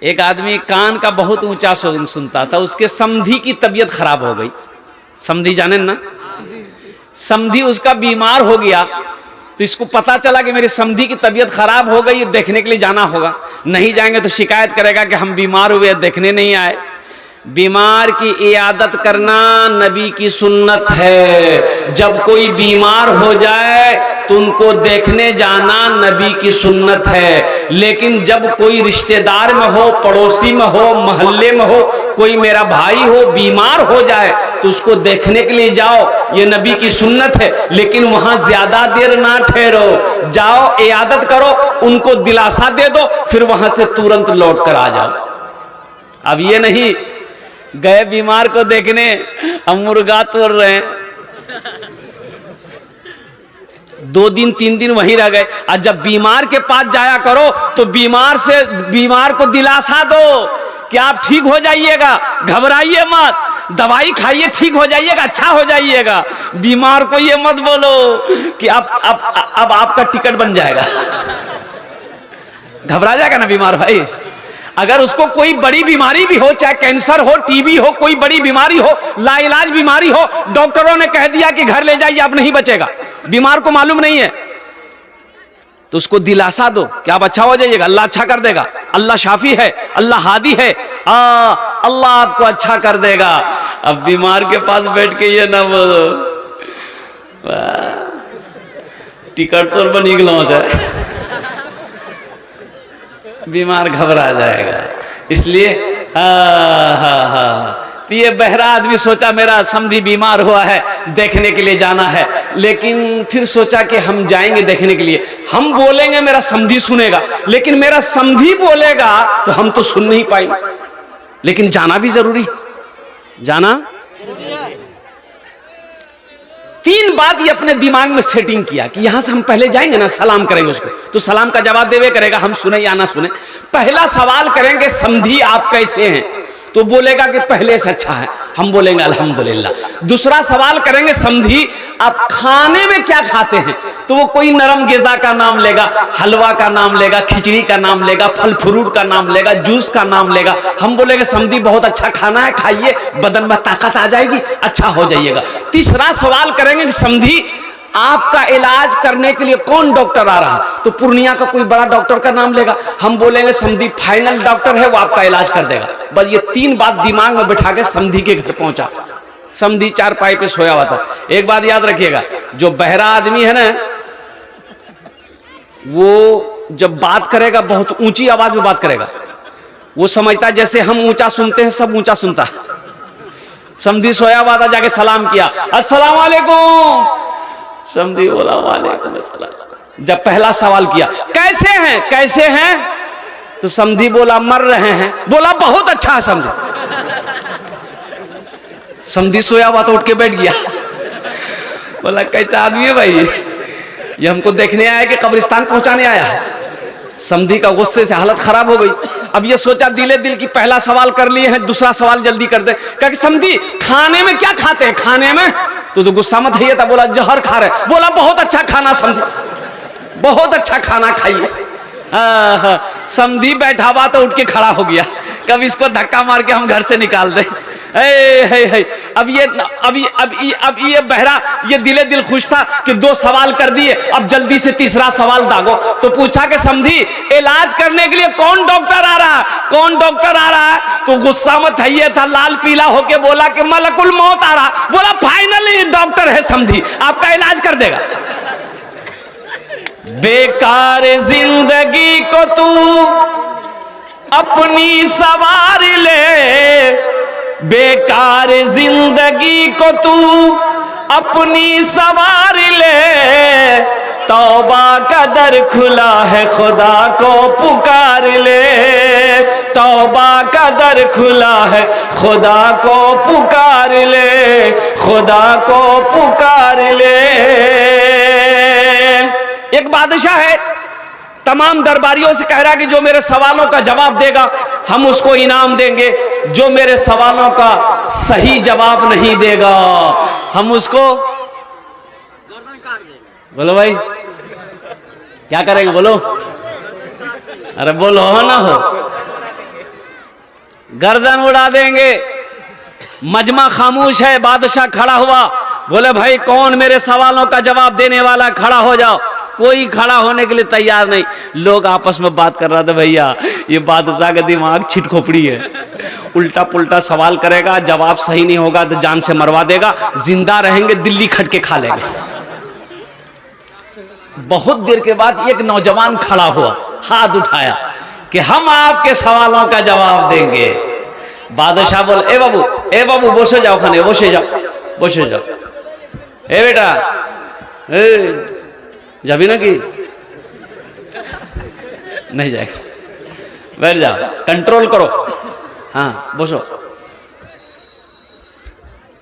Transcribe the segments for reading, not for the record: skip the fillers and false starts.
एक आदमी कान का बहुत ऊंचा सुनता था, उसके समधी की तबीयत खराब हो गई। समधी जाने ना, समधी उसका बीमार हो गया। तो इसको पता चला कि मेरी समधी की तबीयत खराब हो गई, देखने के लिए जाना होगा। नहीं जाएंगे तो शिकायत करेगा कि हम बीमार हुए, देखने नहीं आए। बीमार की इयादत करना नबी की सुन्नत है। जब कोई बीमार हो जाए तो उनको देखने जाना नबी की सुन्नत है। लेकिन जब कोई रिश्तेदार में हो, पड़ोसी में हो, मोहल्ले में हो, कोई मेरा भाई हो बीमार हो जाए तो उसको देखने के लिए जाओ, ये नबी की सुन्नत है। लेकिन वहां ज्यादा देर ना ठहरो, जाओ इयादत करो, उनको दिलासा दे दो, फिर वहां से तुरंत लौट कर आ जाओ। अब ये नहीं गए बीमार को देखने, हम मुर्गा तोड़ रहे हैं, 2 दिन 3 दिन वहीं रह गए। और जब बीमार के पास जाया करो तो बीमार को दिलासा दो कि आप ठीक हो जाइएगा, घबराइए मत, दवाई खाइए, ठीक हो जाइएगा, अच्छा हो जाइएगा। बीमार को ये मत बोलो कि अब आपका टिकट बन जाएगा। घबरा जाएगा ना बीमार भाई। अगर उसको कोई बड़ी बीमारी भी हो, चाहे कैंसर हो, टीबी हो, कोई बड़ी बीमारी हो, लाइलाज बीमारी हो, डॉक्टरों ने कह दिया कि घर ले जाइए, अब नहीं बचेगा, बीमार को मालूम नहीं है, तो उसको दिलासा दो कि आप अच्छा हो जाइएगा, अल्लाह अच्छा कर देगा, अल्लाह शाफी है, अल्लाह हादी है, अल्लाह आपको अच्छा कर देगा। अब बीमार के पास बैठ के ये ना बोलो टिकट तो बनी गलो जाए, बीमार घबरा जाएगा। इसलिए तो ये बहरा आदमी सोचा मेरा समधी बीमार हुआ है, देखने के लिए जाना है। लेकिन फिर सोचा कि हम जाएंगे देखने के लिए, हम बोलेंगे मेरा समधी सुनेगा, लेकिन मेरा समधी बोलेगा तो हम तो सुन नहीं पाएंगे। लेकिन जाना भी जरूरी, जाना 3 बात ये अपने दिमाग में सेटिंग किया कि यहां से हम पहले जाएंगे ना, सलाम करेंगे उसको, तो सलाम का जवाब देवे करेगा, हम सुने या ना सुने। पहला सवाल करेंगे समधी आप कैसे हैं, तो बोलेगा कि पहले से अच्छा है, हम बोलेंगे अल्हम्दुलिल्लाह। दूसरा सवाल करेंगे समधी आप खाने में क्या खाते हैं, तो वो कोई नरम ग़िज़ा का नाम लेगा, हलवा का नाम लेगा, खिचड़ी का नाम लेगा, फल फ्रूट का नाम लेगा, जूस का नाम लेगा। हम बोलेंगे समधी बहुत अच्छा खाना है, खाइए, बदन में ताकत आ जाएगी, अच्छा हो जाइएगा। तीसरा सवाल करेंगे कि समधी आपका इलाज करने के लिए कौन डॉक्टर आ रहा, तो पूर्णिया का कोई बड़ा डॉक्टर का नाम लेगा। हम बोलेंगे समधी फाइनल डॉक्टर है, वो आपका इलाज कर देगा। बस ये 3 बात दिमाग में बैठा के समधी के घर पहुंचा। समधी चारपाई पे सोया हुआ था। एक बात याद रखिएगा, जो बहरा आदमी है ना, वो जब बात करेगा बहुत ऊंची आवाज में बात करेगा। वो समझता जैसे हम ऊंचा सुनते हैं, सब ऊंचा सुनता। समधी सोया हुआ था, जाके सलाम किया, अस्सलाम वालेकुम। समधी बोला वालेकुम अस्सलाम। जब पहला सवाल किया कैसे हैं, कैसे हैं, तो समधी बोला मर रहे हैं। बोला बहुत अच्छा है समझो। समधी सोया हुआ तो उठ के बैठ गया। बोला कैसा आदमी है भाई, ये हमको देखने आया कि कब्रिस्तान पहुंचाने आया। समधी का गुस्से से हालत खराब हो गई। अब ये सोचा दिले दिल की पहला सवाल कर लिए हैं, दूसरा सवाल जल्दी कर दे। कहा कि समधी खाने में क्या खाते हैं, खाने में, तो गुस्सा मत है था। बोला जहर खा रहे। बोला बहुत अच्छा खाना समधी, बहुत अच्छा खाना खाइए। समधी बैठा हुआ तो उठ के खड़ा हो गया, कब इसको धक्का मार के हम घर से निकाल दे। अब ये बहरा ये दिले दिल खुश था कि 2 सवाल कर दिए, अब जल्दी से तीसरा सवाल दागो। तो पूछा कि समधी इलाज करने के लिए कौन डॉक्टर आ रहा है, कौन डॉक्टर आ रहा है, तो गुस्सा मत है था, लाल पीला होके बोला कि मलकुल मौत आ रहा। बोला फाइनली डॉक्टर है समधी, आपका इलाज कर देगा। बेकार जिंदगी को तू अपनी सवार ले, बेकार जिंदगी को तू अपनी सवार ले, तौबा का दर खुला है खुदा को पुकार ले, तौबा का दर खुला है खुदा को पुकार ले, खुदा को पुकार ले। एक बादशाह है, तमाम दरबारियों से कह रहा कि जो मेरे सवालों का जवाब देगा हम उसको इनाम देंगे, जो मेरे सवालों का सही जवाब नहीं देगा हम उसको, बोलो भाई क्या करेंगे, बोलो, अरे बोलो हो ना हो, गर्दन उड़ा देंगे। मजमा खामोश है, बादशाह खड़ा हुआ, बोले भाई कौन मेरे सवालों का जवाब देने वाला, खड़ा हो जाओ। कोई खड़ा होने के लिए तैयार नहीं। लोग आपस में बात कर रहा था, भैया ये बादशाह का दिमाग छिट खोपड़ी है, उल्टा पुल्टा सवाल करेगा, जवाब सही नहीं होगा तो जान से मरवा देगा, जिंदा रहेंगे दिल्ली खट के खा लेंगे। बहुत देर के बाद एक नौजवान खड़ा हुआ, हाथ उठाया कि हम आपके सवालों का जवाब देंगे। बादशाह बोले ए बाबू बसे जाओ, खाने बसे जाओ। ए बेटा जाबी ना कि नहीं जाएगा, बैठ जाओ, कंट्रोल करो, हाँ बसो।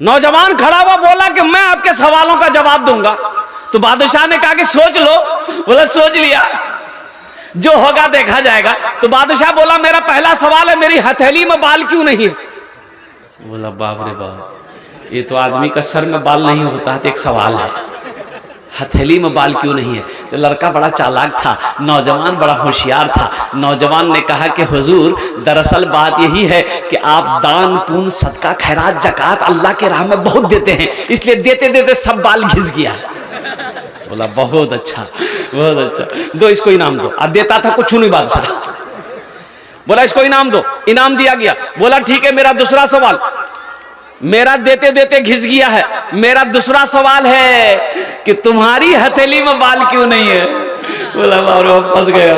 नौजवान खड़ा हुआ, बोला कि मैं आपके सवालों का जवाब दूंगा। तो बादशाह ने कहा कि सोच लो। बोला सोच लिया, जो होगा देखा जाएगा। तो बादशाह बोला मेरा पहला सवाल है, मेरी हथेली में बाल क्यों नहीं है? बोला बाप रे बाप, ये तो आदमी का सर में बाल नहीं होता है, तो एक सवाल है, हथेली में बाल क्यों नहीं है? तो लड़का बड़ा चालाक था, नौजवान बड़ा होशियार था। नौजवान ने कहा कि हुजूर दरअसल बात यही है कि आप दान पुण्य सदका खैरात जकात अल्लाह के राह में बहुत देते हैं, इसलिए देते देते सब बाल घिस गया। बोला बहुत अच्छा, दो इसको इनाम दो। अब देता था कुछ नहीं बादशाह। बोला इसको इनाम दो, इनाम दिया गया। बोला ठीक है, मेरा दूसरा सवाल, मेरा देते देते घिस गया है, मेरा दूसरा सवाल है कि तुम्हारी हथेली में बाल क्यों नहीं है? बोला फंस गया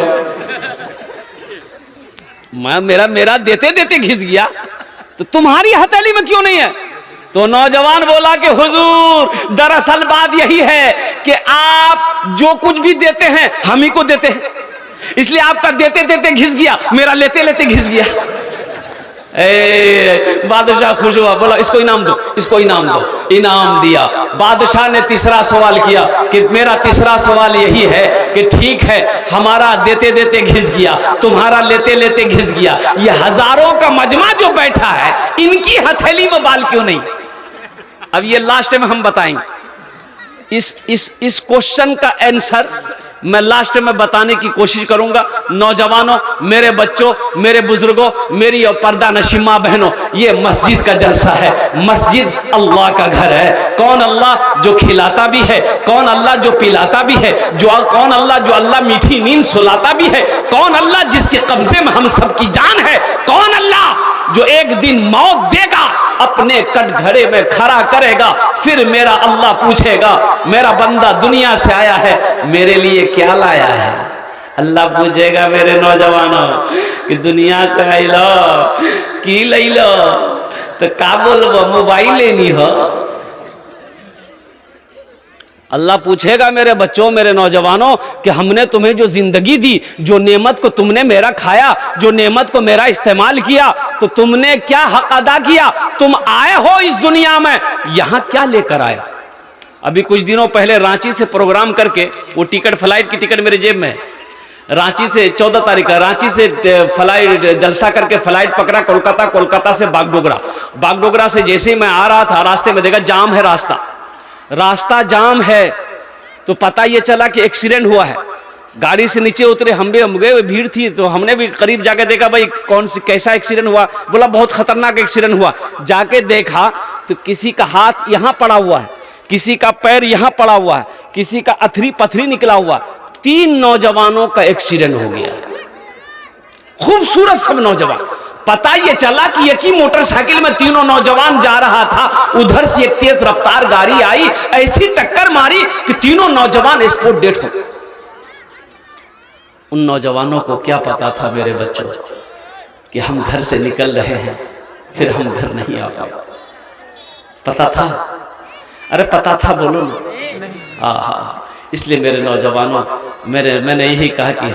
मैं, मेरा देते देते घिस गया, तो तुम्हारी हथेली में क्यों नहीं है? तो नौजवान बोला कि हुजूर दरअसल बात यही है कि आप जो कुछ भी देते हैं हम ही को देते हैं, इसलिए आपका देते देते घिस गया, मेरा लेते लेते घिस गया। बादशाह खुश हुआ, बोला इसको इनाम दो, इसको इनाम दो। इनाम दिया। बादशाह ने तीसरा सवाल किया कि मेरा तीसरा सवाल यही है कि ठीक है, हमारा देते देते घिस गया, तुम्हारा लेते लेते घिस गया, ये हजारों का मजमा जो बैठा है इनकी हथेली में बाल क्यों नहीं? अब ये लास्ट में हम बताएंगे। इस क्वेश्चन का आंसर मैं लास्ट में बताने की कोशिश करूंगा। नौजवानों, मेरे बच्चों, मेरे बुजुर्गों, मेरी और पर्दा नशीं मां बहनों, ये मस्जिद का जलसा है। मस्जिद अल्लाह का घर है। कौन अल्लाह? जो खिलाता भी है। कौन अल्लाह? जो पिलाता भी है। कौन अल्लाह? जो अल्लाह मीठी नींद सुलाता भी है। कौन अल्लाह? जिसके कब्जे में हम सबकी जान है। कौन अल्लाह? जो एक दिन मौत देगा, अपने कटघरे में खड़ा करेगा, फिर मेरा अल्लाह पूछेगा मेरा बंदा दुनिया से आया है, मेरे लिए क्या लाया है? अल्लाह पूछेगा मेरे नौजवानों कि दुनिया से आई लो की लई लो, तो का बोलबो मोबाइल लेनी हो? अल्लाह पूछेगा मेरे बच्चों, मेरे नौजवानों कि हमने तुम्हें जो जिंदगी दी, जो नेमत को तुमने मेरा खाया, जो नेमत को मेरा इस्तेमाल किया, तो तुमने क्या हक अदा किया? तुम आए हो इस दुनिया में, यहां क्या लेकर आए? अभी कुछ दिनों पहले रांची से प्रोग्राम करके, वो टिकट, फ्लाइट की टिकट मेरे जेब में है, रांची से 14 तारीख का रांची से फ्लाइट जलसा करके फ्लाइट पकड़ा कोलकाता, कोलकाता से बागडोगरा। बागडोगरा से जैसे ही मैं आ रहा था, रास्ते में देखा जाम है, रास्ता जाम है, तो पता ये चला कि एक्सीडेंट हुआ है। गाड़ी से नीचे उतरे, हम गए, भीड़ थी, तो हमने भी करीब जाके देखा भाई कौन सी कैसा एक्सीडेंट हुआ। बोला बहुत खतरनाक एक्सीडेंट हुआ। जाके देखा तो किसी का हाथ यहाँ पड़ा हुआ है, किसी का पैर यहाँ पड़ा हुआ है, किसी का अथरी पथरी निकला हुआ। 3 नौजवानों का एक्सीडेंट हो गया। खूबसूरत सब नौजवान। पता ये चला कि एक ही मोटरसाइकिल में तीनों नौजवान जा रहा था, उधर से एक तेज रफ्तार गाड़ी आई, ऐसी टक्कर मारी कि तीनों नौजवान स्पॉट डेड हो गए। उन नौजवानों को क्या पता था मेरे बच्चों कि हम घर से निकल रहे हैं, फिर हम घर नहीं आ पाए? पता था? अरे पता था, बोलो ना। इसलिए मेरे नौजवानों, मैंने यही कहा कि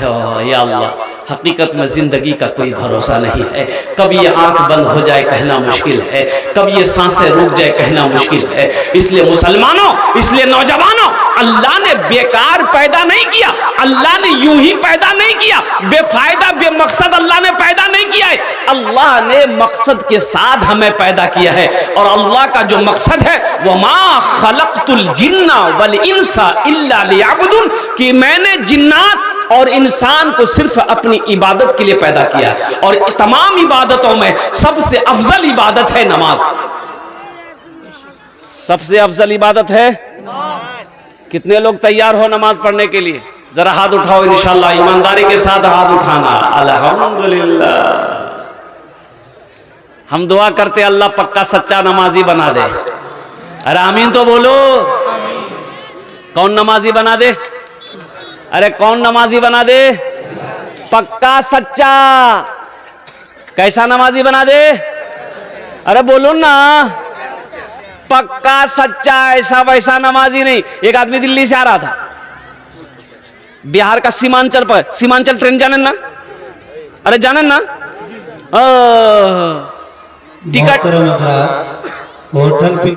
या अल्लाह, हकीकत में जिंदगी का कोई भरोसा नहीं है। कब ये आंख बंद हो जाए कहना मुश्किल है, कब ये सांसें रुक जाए कहना मुश्किल है। इसलिए मुसलमानों, इसलिए नौजवानों, अल्लाह ने बेकार पैदा नहीं किया, अल्लाह ने यूं ही पैदा नहीं किया, बेफायदा बेमकसद अल्लाह ने पैदा नहीं किया है। अल्लाह ने मकसद के साथ हमें पैदा किया है, और अल्लाह का जो मकसद है वो मा खलक़तुल जिन्ना वल इंसा इल्ला लियअबुदून, कि मैंने जिन्नात और इंसान को सिर्फ अपनी इबादत के लिए पैदा किया, और तमाम इबादतों में सबसे अफजल इबादत है नमाज। सबसे अफजल इबादत है। कितने लोग तैयार हो नमाज पढ़ने के लिए? जरा हाथ उठाओ इंशाअल्लाह, ईमानदारी के साथ हाथ उठाना। अल्हम्दुलिल्लाह। हम दुआ करते अल्लाह पक्का सच्चा नमाजी बना दे। अरे आमीन तो बोलो। कौन नमाजी बना दे? अरे कौन नमाजी बना दे? पक्का सच्चा। कैसा नमाजी बना दे? अरे बोलो ना, पक्का सच्चा, ऐसा वैसा नमाजी नहीं। एक आदमी दिल्ली से आ रहा था, बिहार का सीमांचल पर, सीमांचल ट्रेन जाने ना? अरे जाने ना? टिकट होटल पे